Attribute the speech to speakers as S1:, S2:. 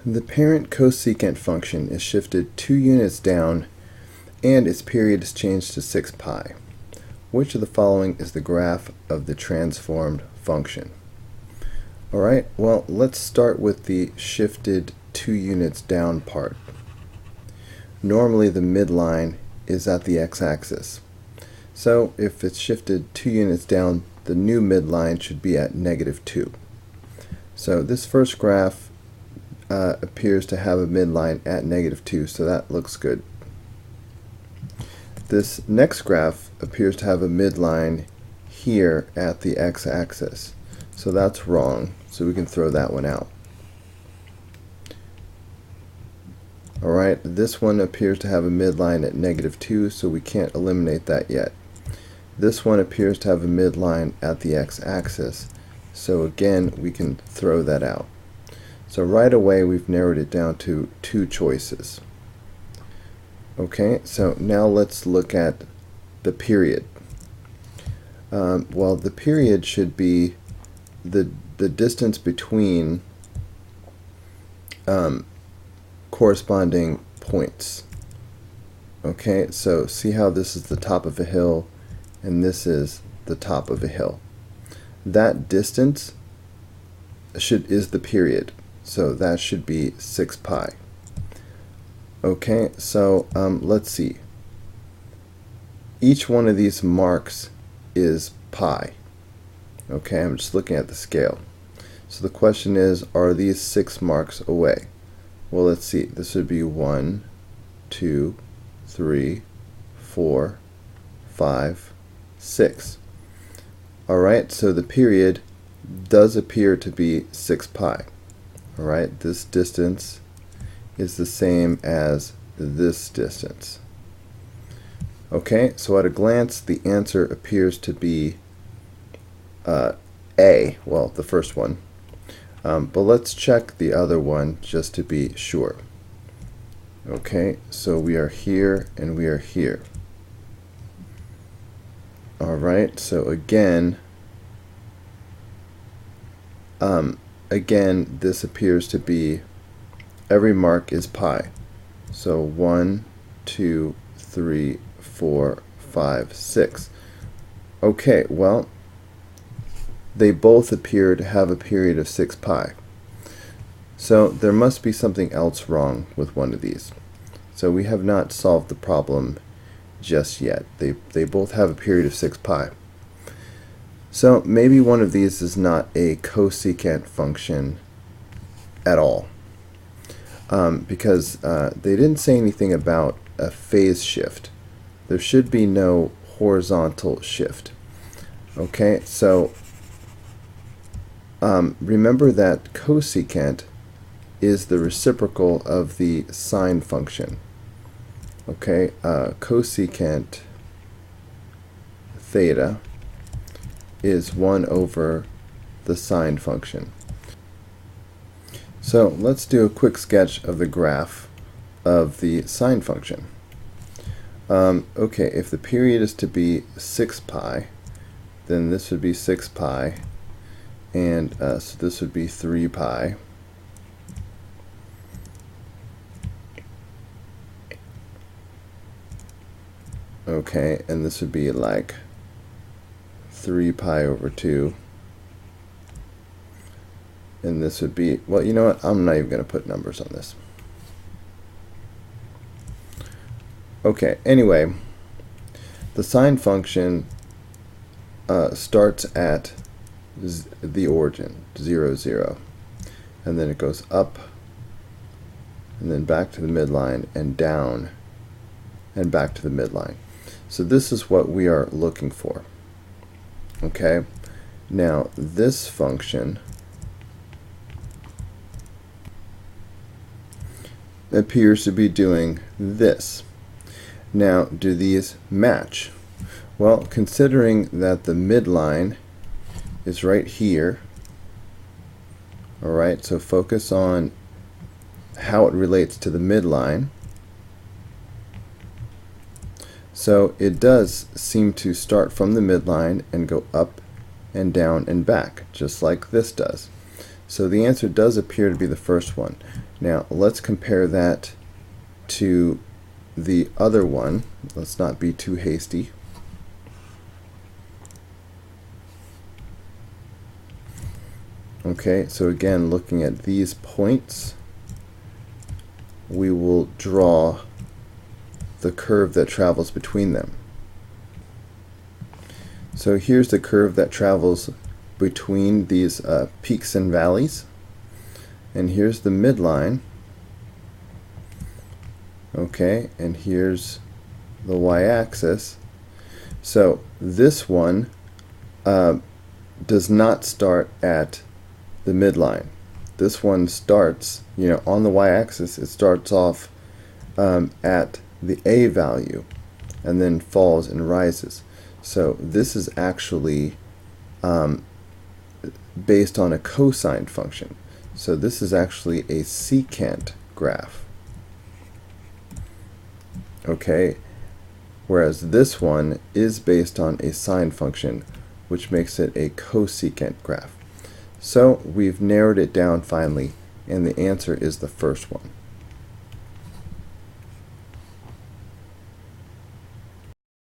S1: The parent cosecant function is shifted 2 units down and its period is changed to 6 pi. Which of the following is the graph of the transformed function? Alright, well, let's start with the shifted 2 units down part. Normally the midline is at the x-axis. So if it's shifted 2 units down, the new midline should be at -2. So this first graph appears to have a midline at -2, so that looks good. This next graph appears to have a midline here at the x-axis, so that's wrong, so we can throw that one out. Alright, this one appears to have a midline at -2, so we can't eliminate that yet. This one appears to have a midline at the x-axis, so again we can throw that out. So right away we've narrowed it down to 2 choices. Okay, so now let's look at the period. Well, the period should be the distance between corresponding points. Okay, so see how this is the top of a hill and this is the top of a hill. That distance is the period, so that should be 6 pi. Okay, so let's see. Each one of these marks is pi. Okay, I'm just looking at the scale. So the question is, are these 6 marks away? Well, let's see. This would be 1, 2, 3, 4, 5, 6. Alright, so the period does appear to be 6 pi. Alright, this distance is the same as this distance. Okay, so at a glance the answer appears to be A, well, the first one. But let's check the other one just to be sure. Okay, so we are here and we are here. Alright, so again, this appears to be every mark is pi. So 1, 2, 3, 4, 5, 6. Okay, well, they both appear to have a period of 6 pi. So there must be something else wrong with one of these. So we have not solved the problem just yet. They both have a period of 6 pi. So maybe one of these is not a cosecant function at all. Because they didn't say anything about a phase shift. There should be no horizontal shift. Okay, so remember that cosecant is the reciprocal of the sine function. Okay, cosecant theta is 1 over the sine function. So let's do a quick sketch of the graph of the sine function. Okay, if the period is to be 6 pi, then this would be 6 pi, and so this would be 3 pi. Okay, and this would be like 3 pi over 2. And this would be, well, you know what, I'm not even going to put numbers on this. Okay, anyway, the sine function starts at the origin, 0, 0. And then it goes up, and then back to the midline, and down, and back to the midline. So this is what we are looking for. Okay, now this function appears to be doing this. Now, do these match? Well, considering that the midline is right here, alright, so focus on how it relates to the midline. So it does seem to start from the midline and go up and down and back, just like this does. So the answer does appear to be the first one. Now let's compare that to the other one. Let's not be too hasty. Okay, so again, looking at these points, we will draw the curve that travels between them. So here's the curve that travels between these peaks and valleys, and here's the midline. Okay, and here's the y-axis. So this one does not start at the midline. This one starts, on the y-axis, it starts off at the A value and then falls and rises. So this is actually based on a cosine function. So this is actually a secant graph. Okay, whereas this one is based on a sine function, which makes it a cosecant graph. So we've narrowed it down finally, and the answer is the first one.